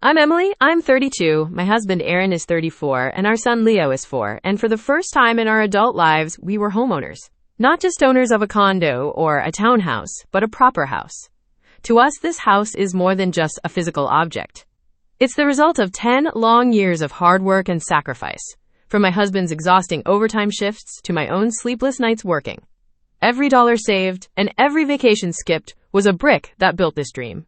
I'm Emily. I'm 32. My husband Aaron is 34, and our son Leo is 4. And for the first time in our adult lives, we were homeowners. Not just owners of a condo or a townhouse, but a proper house. To us, this house is more than just a physical object. It's the result of 10 long years of hard work and sacrifice. From my husband's exhausting overtime shifts to my own sleepless nights working. Every dollar saved and every vacation skipped was a brick that built this dream.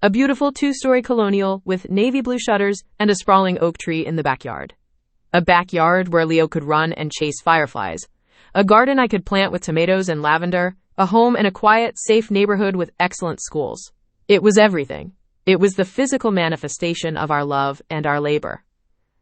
A beautiful 2-story colonial with navy blue shutters and a sprawling oak tree in the backyard. A backyard where Leo could run and chase fireflies. A garden I could plant with tomatoes and lavender. A home in a quiet, safe neighborhood with excellent schools. It was everything. It was the physical manifestation of our love and our labor.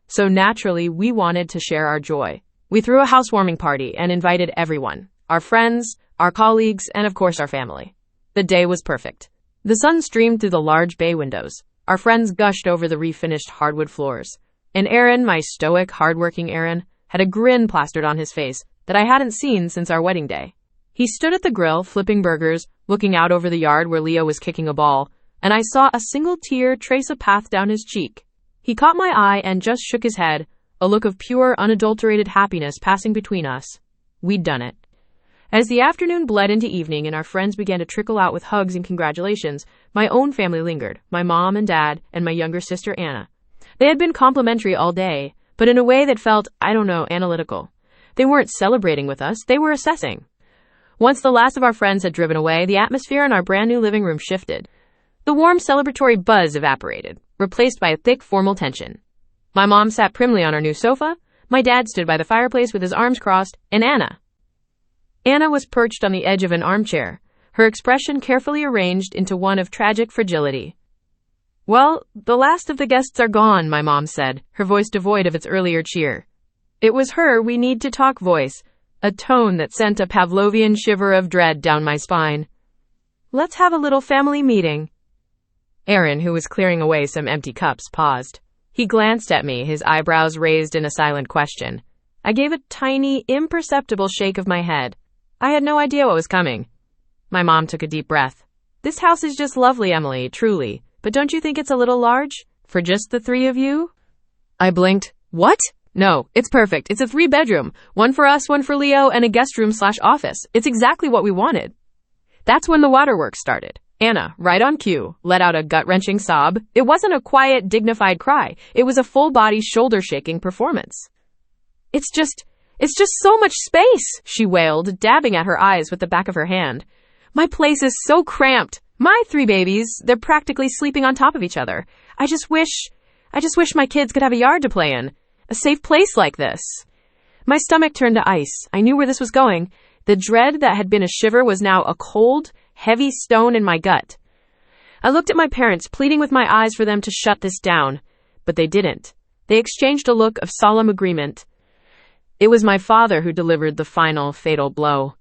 So naturally, we wanted to share our joy. We threw a housewarming party and invited everyone. Our friends, our colleagues, and of course our family. The day was perfect. The sun streamed through the large bay windows. Our friends gushed over the refinished hardwood floors. And Aaron, my stoic, hardworking Aaron, had a grin plastered on his face that I hadn't seen since our wedding day. He stood at the grill, flipping burgers, looking out over the yard where Leo was kicking a ball, and I saw a single tear trace a path down his cheek. He caught my eye and just shook his head, a look of pure, unadulterated happiness passing between us. We'd done it. As the afternoon bled into evening and our friends began to trickle out with hugs and congratulations, my own family lingered, my mom and dad, and my younger sister Anna. They had been complimentary all day, but in a way that felt, analytical. They weren't celebrating with us, they were assessing. Once the last of our friends had driven away, the atmosphere in our brand new living room shifted. The warm celebratory buzz evaporated, replaced by a thick formal tension. My mom sat primly on our new sofa, my dad stood by the fireplace with his arms crossed, and Anna was perched on the edge of an armchair, her expression carefully arranged into one of tragic fragility. "Well, the last of the guests are gone," my mom said, her voice devoid of its earlier cheer. It was her we need to talk voice, a tone that sent a Pavlovian shiver of dread down my spine. "Let's have a little family meeting." Aaron, who was clearing away some empty cups, paused. He glanced at me, his eyebrows raised in a silent question. I gave a tiny, imperceptible shake of my head. I had no idea what was coming. My mom took a deep breath. "This house is just lovely, Emily, truly. But don't you think it's a little large? For just the 3 of you?" I blinked. "What? No, it's perfect. It's a 3-bedroom. One for us, one for Leo, and a guest room/office. It's exactly what we wanted." That's when the waterworks started. Anna, right on cue, let out a gut-wrenching sob. It wasn't a quiet, dignified cry. It was a full-body, shoulder-shaking performance. It's just so much space," she wailed, dabbing at her eyes with the back of her hand. "My place is so cramped. My 3 babies, they're practically sleeping on top of each other. I just wish my kids could have a yard to play in. A safe place like this." My stomach turned to ice. I knew where this was going. The dread that had been a shiver was now a cold, heavy stone in my gut. I looked at my parents, pleading with my eyes for them to shut this down. But they didn't. They exchanged a look of solemn agreement. It was my father who delivered the final, fatal blow.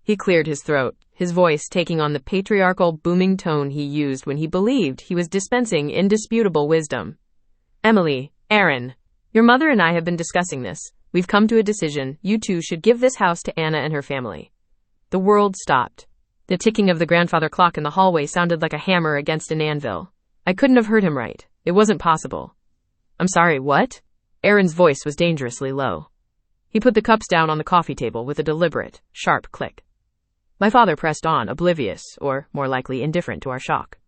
He cleared his throat, his voice taking on the patriarchal, booming tone he used when he believed he was dispensing indisputable wisdom. "Emily, Aaron, your mother and I have been discussing this. We've come to a decision. You two should give this house to Anna and her family." The world stopped. The ticking of the grandfather clock in the hallway sounded like a hammer against an anvil. I couldn't have heard him right. It wasn't possible. "I'm sorry, what?" Aaron's voice was dangerously low. He put the cups down on the coffee table with a deliberate, sharp click. My father pressed on, oblivious, or more likely indifferent to our shock.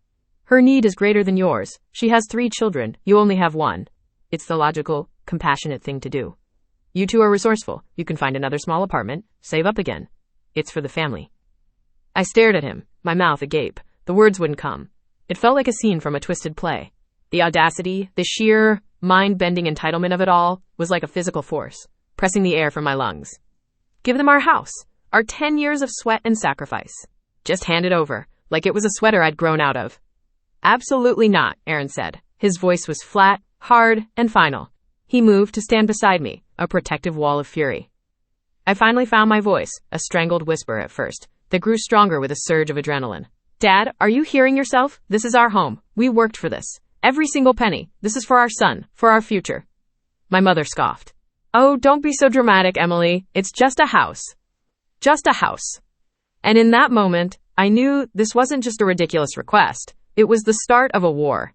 "Her need is greater than yours. She has 3 children. You only have 1. It's the logical, compassionate thing to do. You two are resourceful. You can find another small apartment, save up again. It's for the family." I stared at him, my mouth agape. The words wouldn't come. It felt like a scene from a twisted play. The audacity, the sheer, mind-bending entitlement of it all was like a physical force, pressing the air from my lungs. Give them our house, our 10 years of sweat and sacrifice. Just hand it over, like it was a sweater I'd grown out of. "Absolutely not," Aaron said. His voice was flat, hard, and final. He moved to stand beside me, a protective wall of fury. I finally found my voice, a strangled whisper at first, that grew stronger with a surge of adrenaline. "Dad, are you hearing yourself? This is our home. We worked for this. Every single penny. This is for our son, for our future." My mother scoffed. "Oh, don't be so dramatic, Emily. It's just a house. Just a house." And in that moment, I knew this wasn't just a ridiculous request. It was the start of a war.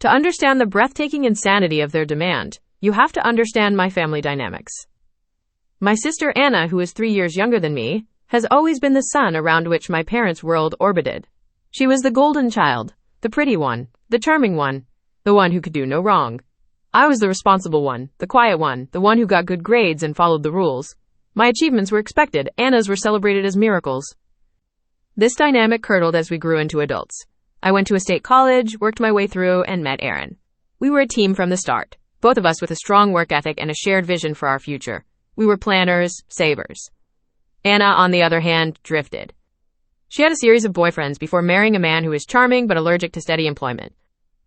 To understand the breathtaking insanity of their demand, you have to understand my family dynamics. My sister Anna, who is 3 years younger than me, has always been the sun around which my parents' world orbited. She was the golden child, the pretty one, the charming one, the one who could do no wrong. I was the responsible one, the quiet one, the one who got good grades and followed the rules. My achievements were expected, Anna's were celebrated as miracles. This dynamic curdled as we grew into adults. I went to a state college, worked my way through, and met Aaron. We were a team from the start, both of us with a strong work ethic and a shared vision for our future. We were planners, savers. Anna, on the other hand, drifted. She had a series of boyfriends before marrying a man who was charming but allergic to steady employment.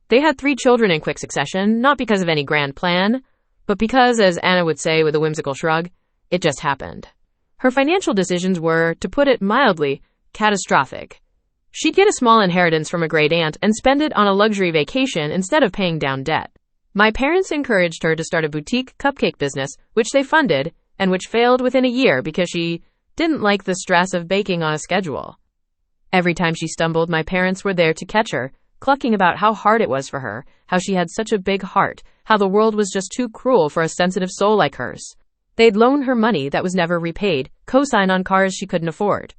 They had 3 children in quick succession, not because of any grand plan, but because, as Anna would say with a whimsical shrug, it just happened. Her financial decisions were, to put it mildly, catastrophic. She'd get a small inheritance from a great aunt and spend it on a luxury vacation instead of paying down debt. My parents encouraged her to start a boutique cupcake business, which they funded, and which failed within a year because she didn't like the stress of baking on a schedule. Every time she stumbled, my parents were there to catch her, clucking about how hard it was for her, how she had such a big heart, how the world was just too cruel for a sensitive soul like hers. They'd loan her money that was never repaid, co-sign on cars she couldn't afford.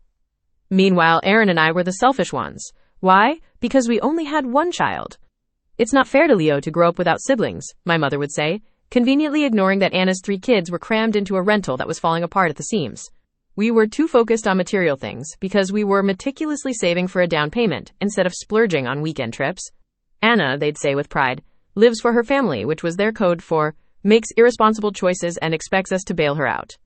Meanwhile, Aaron and I were the selfish ones. Why? Because we only had one child. It's not fair to Leo to grow up without siblings, my mother would say, conveniently ignoring that Anna's 3 kids were crammed into a rental that was falling apart at the seams. We were too focused on material things because we were meticulously saving for a down payment instead of splurging on weekend trips. Anna, they'd say with pride, lives for her family, which was their code for makes irresponsible choices and expects us to bail her out.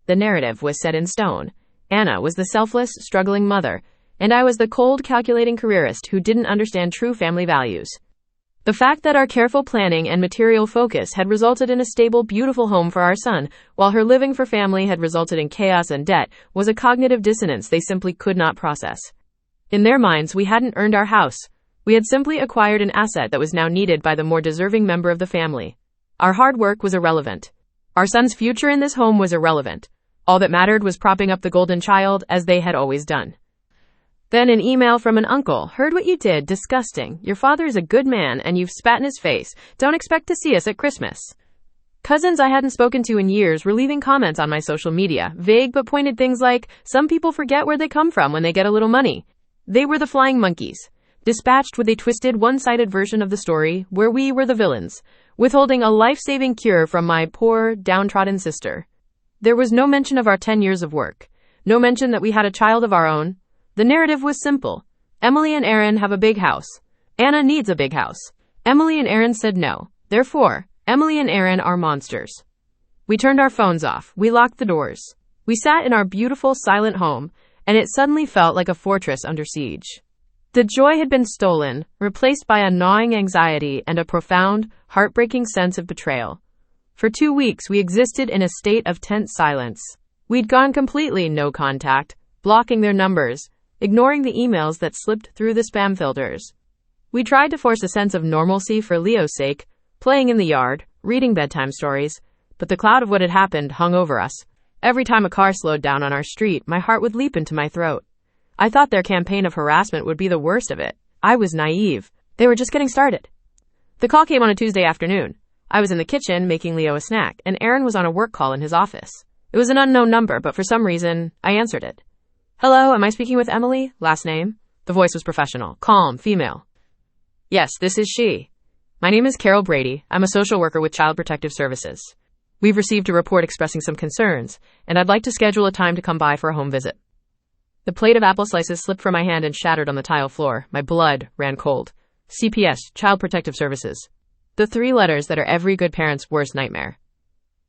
The narrative was set in stone. Anna was the selfless, struggling mother, and I was the cold, calculating careerist who didn't understand true family values. The fact that our careful planning and material focus had resulted in a stable, beautiful home for our son, while her living for family had resulted in chaos and debt, was a cognitive dissonance they simply could not process. In their minds, we hadn't earned our house. We had simply acquired an asset that was now needed by the more deserving member of the family. Our hard work was irrelevant. Our son's future in this home was irrelevant. All that mattered was propping up the golden child, as they had always done. Then an email from an uncle. Heard what you did. Disgusting. Your father is a good man and you've spat in his face. Don't expect to see us at Christmas. Cousins I hadn't spoken to in years were leaving comments on my social media, vague but pointed things like, some people forget where they come from when they get a little money. They were the flying monkeys, dispatched with a twisted, one-sided version of the story where we were the villains, withholding a life-saving cure from my poor, downtrodden sister. There was no mention of our 10 years of work, no mention that we had a child of our own. The narrative was simple. Emily and Aaron have a big house. Anna needs a big house. Emily and Aaron said no. Therefore, Emily and Aaron are monsters. We turned our phones off. We locked the doors. We sat in our beautiful, silent home, and it suddenly felt like a fortress under siege. The joy had been stolen, replaced by a gnawing anxiety and a profound, heartbreaking sense of betrayal. For 2 weeks, we existed in a state of tense silence. We'd gone completely no contact, blocking their numbers, ignoring the emails that slipped through the spam filters. We tried to force a sense of normalcy for Leo's sake, playing in the yard, reading bedtime stories, but the cloud of what had happened hung over us. Every time a car slowed down on our street, my heart would leap into my throat. I thought their campaign of harassment would be the worst of it. I was naive. They were just getting started. The call came on a Tuesday afternoon. I was in the kitchen making Leo a snack, and Aaron was on a work call in his office. It was an unknown number, but for some reason, I answered it. Hello, am I speaking with Emily? Last name? The voice was professional, calm, female. Yes, this is she. My name is Carol Brady. I'm a social worker with Child Protective Services. We've received a report expressing some concerns, and I'd like to schedule a time to come by for a home visit. The plate of apple slices slipped from my hand and shattered on the tile floor. My blood ran cold. CPS, Child Protective Services. The 3 letters that are every good parent's worst nightmare.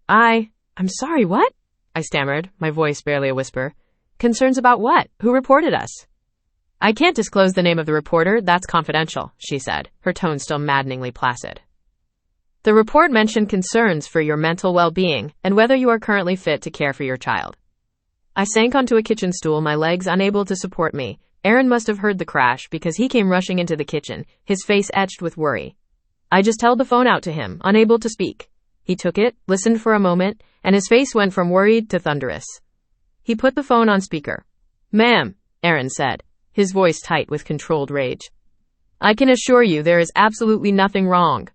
I'm sorry, what? I stammered, my voice barely a whisper. Concerns about what? Who reported us? I can't disclose the name of the reporter, that's confidential, she said, her tone still maddeningly placid. The report mentioned concerns for your mental well-being and whether you are currently fit to care for your child. I sank onto a kitchen stool, my legs unable to support me. Aaron must have heard the crash because he came rushing into the kitchen, his face etched with worry. I just held the phone out to him, unable to speak. He took it, listened for a moment, and his face went from worried to thunderous. He put the phone on speaker. Ma'am, Aaron said, his voice tight with controlled rage. I can assure you there is absolutely nothing wrong.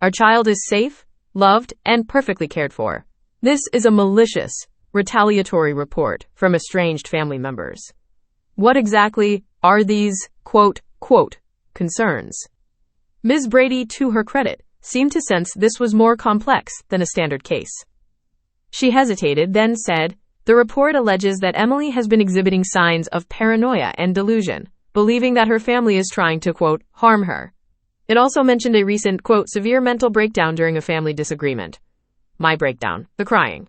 Our child is safe, loved, and perfectly cared for. This is a malicious, retaliatory report from estranged family members. What exactly are these, quote, concerns? Ms. Brady, to her credit, seemed to sense this was more complex than a standard case. She hesitated, then said, "The report alleges that Emily has been exhibiting signs of paranoia and delusion, believing that her family is trying to, quote, harm her. It also mentioned a recent, quote, severe mental breakdown during a family disagreement. My breakdown, the crying.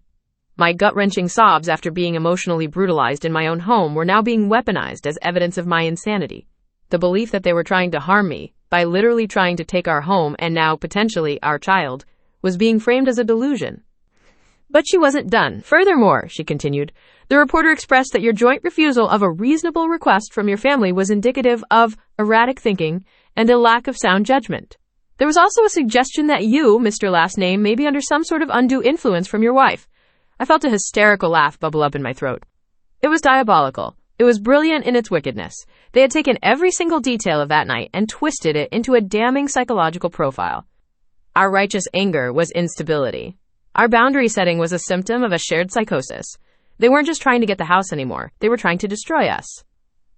My gut-wrenching sobs after being emotionally brutalized in my own home were now being weaponized as evidence of my insanity. The belief that they were trying to harm me, by literally trying to take our home and now potentially our child, was being framed as a delusion." But she wasn't done. Furthermore, she continued, the reporter expressed that your joint refusal of a reasonable request from your family was indicative of erratic thinking and a lack of sound judgment. There was also a suggestion that you, Mr. Last Name, may be under some sort of undue influence from your wife. I felt a hysterical laugh bubble up in my throat. It was diabolical. It was brilliant in its wickedness. They had taken every single detail of that night and twisted it into a damning psychological profile. Our righteous anger was instability. Our boundary setting was a symptom of a shared psychosis. They weren't just trying to get the house anymore. They were trying to destroy us.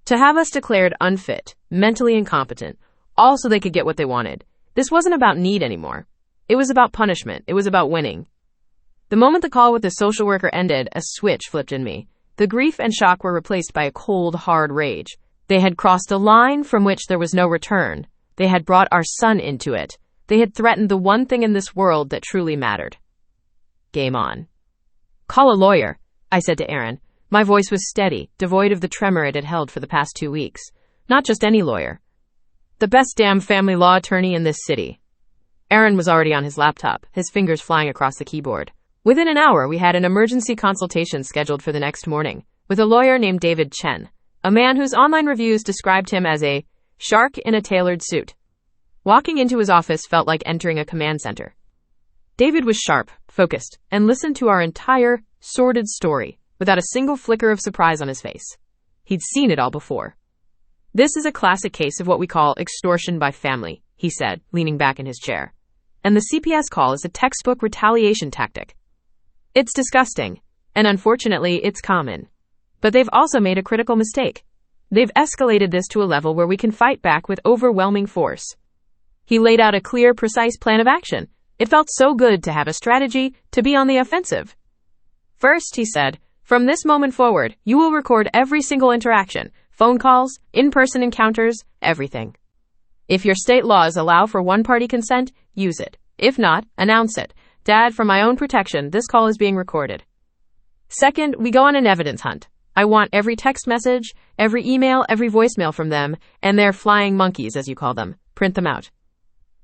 To have us declared unfit, mentally incompetent, all so they could get what they wanted. This wasn't about need anymore. It was about punishment. It was about winning. The moment the call with the social worker ended, a switch flipped in me. The grief and shock were replaced by a cold, hard rage. They had crossed a line from which there was no return. They had brought our son into it. They had threatened the one thing in this world that truly mattered. Game on. Call a lawyer, I said to Aaron. My voice was steady, devoid of the tremor it had held for the past 2 weeks. Not just any lawyer. The best damn family law attorney in this city. Aaron was already on his laptop, his fingers flying across the keyboard. Within an hour, we had an emergency consultation scheduled for the next morning, with a lawyer named David Chen, a man whose online reviews described him as a shark in a tailored suit. Walking into his office felt like entering a command center. David was sharp, focused, and listened to our entire, sordid story without a single flicker of surprise on his face. He'd seen it all before. This is a classic case of what we call extortion by family, he said, leaning back in his chair. And the CPS call is a textbook retaliation tactic. It's disgusting, and unfortunately, it's common. But they've also made a critical mistake. They've escalated this to a level where we can fight back with overwhelming force. He laid out a clear, precise plan of action. It felt so good to have a strategy, to be on the offensive. First, he said, from this moment forward, you will record every single interaction, phone calls, in-person encounters, everything. If your state laws allow for one-party consent, use it. If not, announce it. Dad, for my own protection, this call is being recorded. Second, we go on an evidence hunt. I want every text message, every email, every voicemail from them, and their flying monkeys, as you call them. Print them out.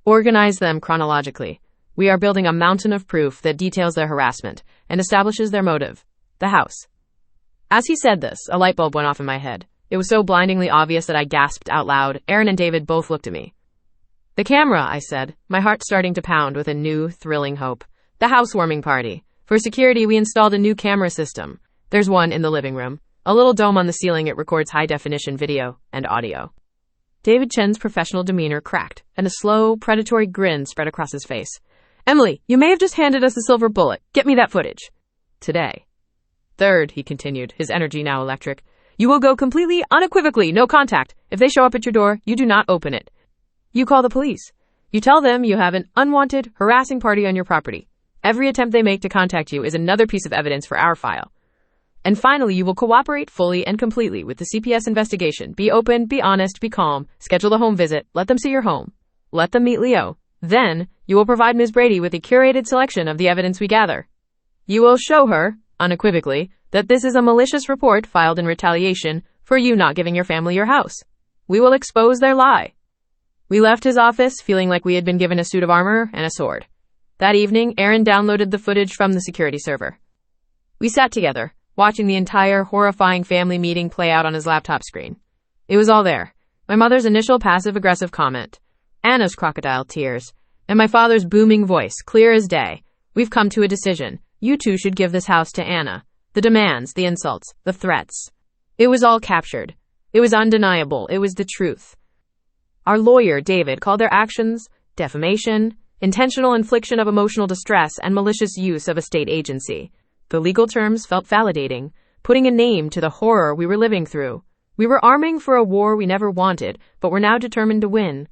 Organize them chronologically. We are building a mountain of proof that details their harassment and establishes their motive, the house. As he said this, a light bulb went off in my head. It was so blindingly obvious that I gasped out loud. Aaron and David both looked at me. The camera, I said, my heart starting to pound with a new, thrilling hope. The housewarming party. For security, we installed a new camera system. There's one in the living room. A little dome on the ceiling, it records high-definition video and audio. David Chen's professional demeanor cracked, and a slow, predatory grin spread across his face. Emily, you may have just handed us a silver bullet. Get me that footage. Today. Third, he continued, his energy now electric. You will go completely, unequivocally, no contact. If they show up at your door, you do not open it. You call the police. You tell them you have an unwanted, harassing party on your property. Every attempt they make to contact you is another piece of evidence for our file. And finally, you will cooperate fully and completely with the CPS investigation. Be open, be honest, be calm. Schedule a home visit. Let them see your home. Let them meet Leo. Then, you will provide Ms. Brady with a curated selection of the evidence we gather. You will show her, unequivocally, that this is a malicious report filed in retaliation for you not giving your family your house. We will expose their lie. We left his office feeling like we had been given a suit of armor and a sword. That evening, Aaron downloaded the footage from the security server. We sat together, watching the entire horrifying family meeting play out on his laptop screen. It was all there. My mother's initial passive-aggressive comment, Anna's crocodile tears, and my father's booming voice, clear as day. We've come to a decision. You two should give this house to Anna. The demands, the insults, the threats. It was all captured. It was undeniable. It was the truth. Our lawyer, David, called their actions defamation, intentional infliction of emotional distress, and malicious use of a state agency. The legal terms felt validating, putting a name to the horror we were living through. We were arming for a war we never wanted, but were now determined to win.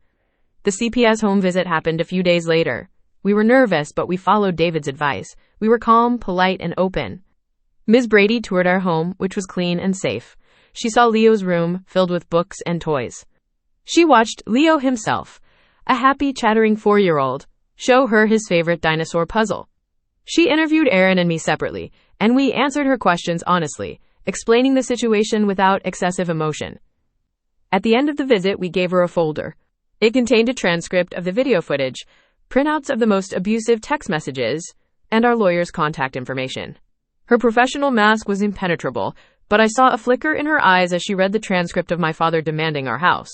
The CPS home visit happened a few days later. We were nervous, but we followed David's advice. We were calm, polite, and open. Ms. Brady toured our home, which was clean and safe. She saw Leo's room, filled with books and toys. She watched Leo himself, a happy, chattering 4-year-old, show her his favorite dinosaur puzzle. She interviewed Aaron and me separately, and we answered her questions honestly, explaining the situation without excessive emotion. At the end of the visit, we gave her a folder. It contained a transcript of the video footage, printouts of the most abusive text messages, and our lawyer's contact information. Her professional mask was impenetrable, but I saw a flicker in her eyes as she read the transcript of my father demanding our house.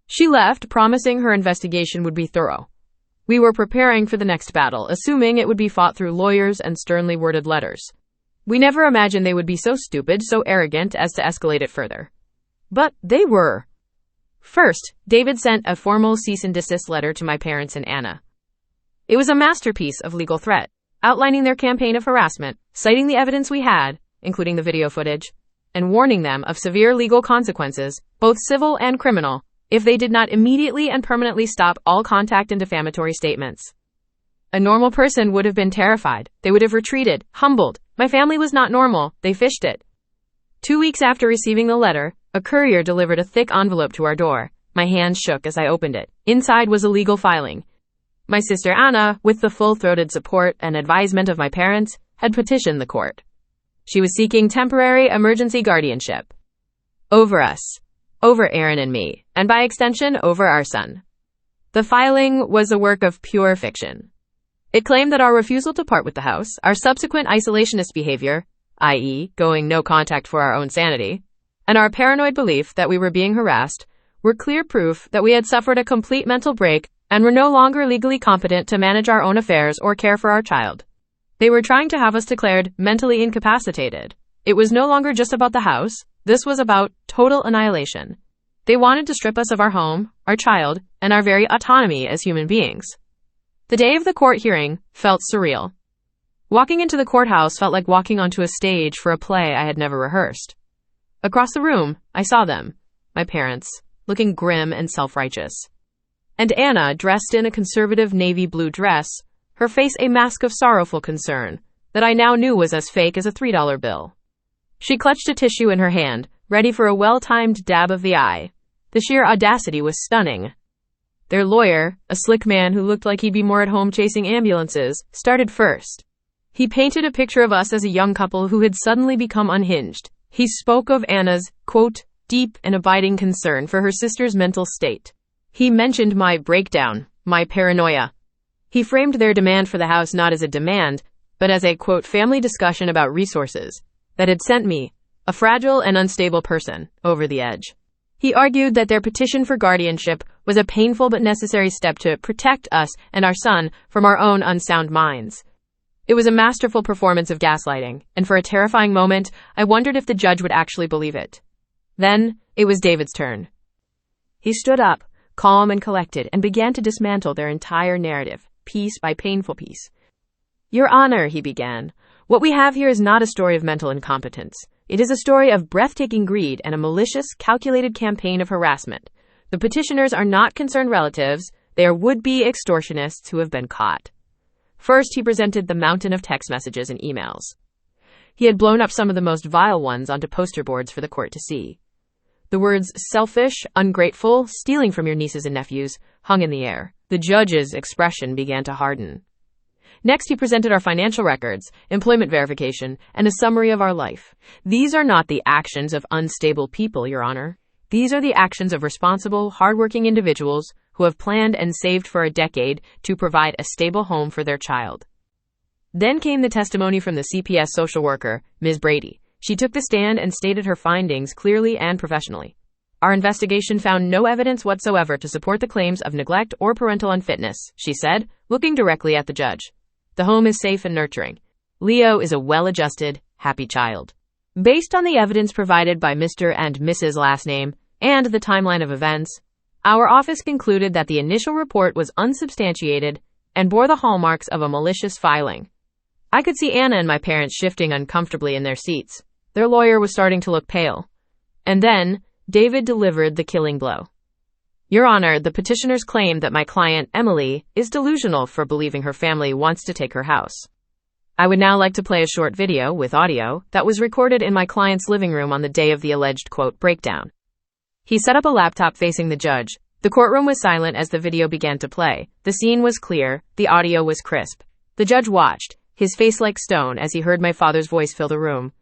She left, promising her investigation would be thorough. We were preparing for the next battle, assuming it would be fought through lawyers and sternly worded letters. We never imagined they would be so stupid, so arrogant as to escalate it further. But they were. First, David sent a formal cease and desist letter to my parents and Anna. It was a masterpiece of legal threat, outlining their campaign of harassment, citing the evidence we had, including the video footage, and warning them of severe legal consequences, both civil and criminal, if they did not immediately and permanently stop all contact and defamatory statements. A normal person would have been terrified. They would have retreated, humbled. My family was not normal. They fished it. 2 weeks after receiving the letter, a courier delivered a thick envelope to our door. My hands shook as I opened it. Inside was a legal filing. My sister Anna, with the full-throated support and advisement of my parents, had petitioned the court. She was seeking temporary emergency guardianship over us, over Aaron and me, and by extension, over our son. The filing was a work of pure fiction. It claimed that our refusal to part with the house, our subsequent isolationist behavior, i.e., going no contact for our own sanity, and our paranoid belief that we were being harassed, were clear proof that we had suffered a complete mental break and were no longer legally competent to manage our own affairs or care for our child. They were trying to have us declared mentally incapacitated. It was no longer just about the house. This was about total annihilation. They wanted to strip us of our home, our child, and our very autonomy as human beings. The day of the court hearing felt surreal. Walking into the courthouse felt like walking onto a stage for a play I had never rehearsed. Across the room, I saw them, my parents, looking grim and self-righteous. And Anna, dressed in a conservative navy blue dress, her face a mask of sorrowful concern that I now knew was as fake as a $3 bill. She clutched a tissue in her hand, ready for a well-timed dab of the eye. The sheer audacity was stunning. Their lawyer, a slick man who looked like he'd be more at home chasing ambulances, started first. He painted a picture of us as a young couple who had suddenly become unhinged. He spoke of Anna's, quote, deep and abiding concern for her sister's mental state. He mentioned my breakdown, my paranoia. He framed their demand for the house not as a demand, but as a, quote, family discussion about resources that had sent me, a fragile and unstable person, over the edge. He argued that their petition for guardianship was a painful but necessary step to protect us and our son from our own unsound minds. It was a masterful performance of gaslighting, and for a terrifying moment, I wondered if the judge would actually believe it. Then, it was David's turn. He stood up, calm and collected, and began to dismantle their entire narrative, piece by painful piece. Your Honor, he began, what we have here is not a story of mental incompetence. It is a story of breathtaking greed and a malicious, calculated campaign of harassment. The petitioners are not concerned relatives. They are would-be extortionists who have been caught. First, he presented the mountain of text messages and emails. He had blown up some of the most vile ones onto poster boards for the court to see. The words selfish, ungrateful, stealing from your nieces and nephews hung in the air. The judge's expression began to harden. Next, he presented our financial records, employment verification, and a summary of our life. These are not the actions of unstable people, Your Honor. These are the actions of responsible, hardworking individuals who have planned and saved for a decade to provide a stable home for their child. Then came the testimony from the CPS social worker, Ms. Brady. She took the stand and stated her findings clearly and professionally. Our investigation found no evidence whatsoever to support the claims of neglect or parental unfitness, she said, looking directly at the judge. The home is safe and nurturing. Leo is a well-adjusted, happy child. Based on the evidence provided by Mr. and Mrs. last name and the timeline of events, Our office concluded that the initial report was unsubstantiated and bore the hallmarks of a malicious filing. I could see Anna and my parents shifting uncomfortably in their seats. Their lawyer was starting to look pale. And then, David delivered the killing blow. Your Honor, the petitioners claim that my client, Emily, is delusional for believing her family wants to take her house. I would now like to play a short video with audio that was recorded in my client's living room on the day of the alleged, quote, breakdown. He set up a laptop facing the judge. The courtroom was silent as the video began to play. The scene was clear. The audio was crisp. The judge watched, his face like stone, as he heard my father's voice fill the room.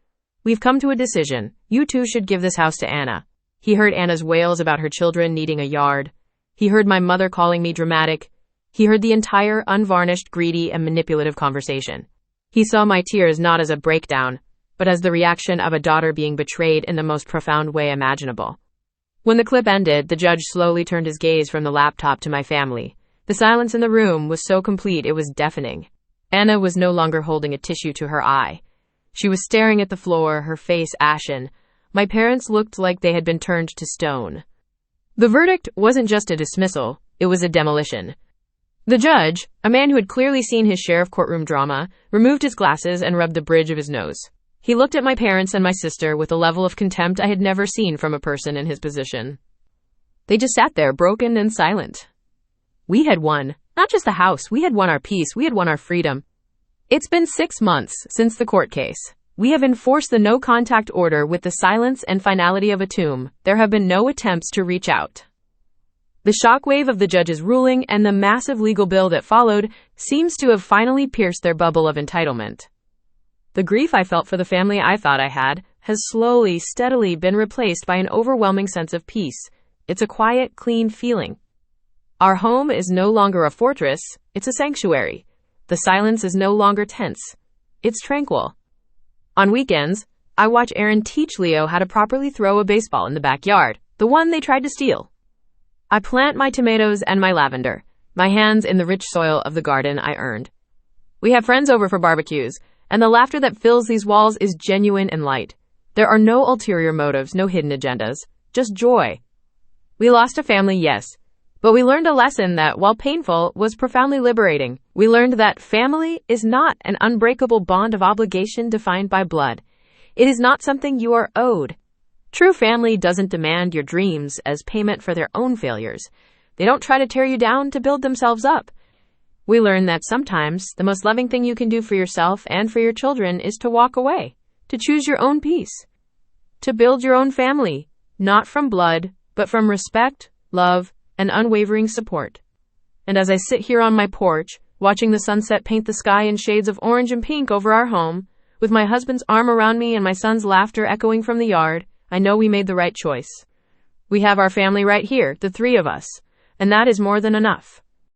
We've come to a decision. You two should give this house to Anna. He heard Anna's wails about her children needing a yard. He heard my mother calling me dramatic. He heard the entire unvarnished, greedy, and manipulative conversation. He saw my tears not as a breakdown, but as the reaction of a daughter being betrayed in the most profound way imaginable. When the clip ended, the judge slowly turned his gaze from the laptop to my family. The silence in the room was so complete it was deafening. Anna was no longer holding a tissue to her eye. She was staring at the floor, her face ashen. My parents looked like they had been turned to stone. The verdict wasn't just a dismissal, it was a demolition. The judge, a man who had clearly seen his share of courtroom drama, removed his glasses and rubbed the bridge of his nose. He looked at my parents and my sister with a level of contempt I had never seen from a person in his position. They just sat there, broken and silent. We had won. Not just the house, we had won our peace, we had won our freedom. It's been 6 months since the court case. We have enforced the no-contact order with the silence and finality of a tomb. There have been no attempts to reach out. The shockwave of the judge's ruling and the massive legal bill that followed seems to have finally pierced their bubble of entitlement. The grief I felt for the family I thought I had has slowly, steadily been replaced by an overwhelming sense of peace. It's a quiet, clean feeling. Our home is no longer a fortress, it's a sanctuary. The silence is no longer tense. It's tranquil. On weekends, I watch Aaron teach Leo how to properly throw a baseball in the backyard, the one they tried to steal. I plant my tomatoes and my lavender, my hands in the rich soil of the garden I earned. We have friends over for barbecues, and the laughter that fills these walls is genuine and light. There are no ulterior motives, no hidden agendas, just joy. We lost a family, yes, but we learned a lesson that, while painful, was profoundly liberating. We learned that family is not an unbreakable bond of obligation defined by blood. It is not something you are owed. True family doesn't demand your dreams as payment for their own failures. They don't try to tear you down to build themselves up. We learned that sometimes the most loving thing you can do for yourself and for your children is to walk away, to choose your own peace, to build your own family, not from blood, but from respect, love, and unwavering support. And as I sit here on my porch, watching the sunset paint the sky in shades of orange and pink over our home, with my husband's arm around me and my son's laughter echoing from the yard, I know we made the right choice. We have our family right here, the three of us, and that is more than enough.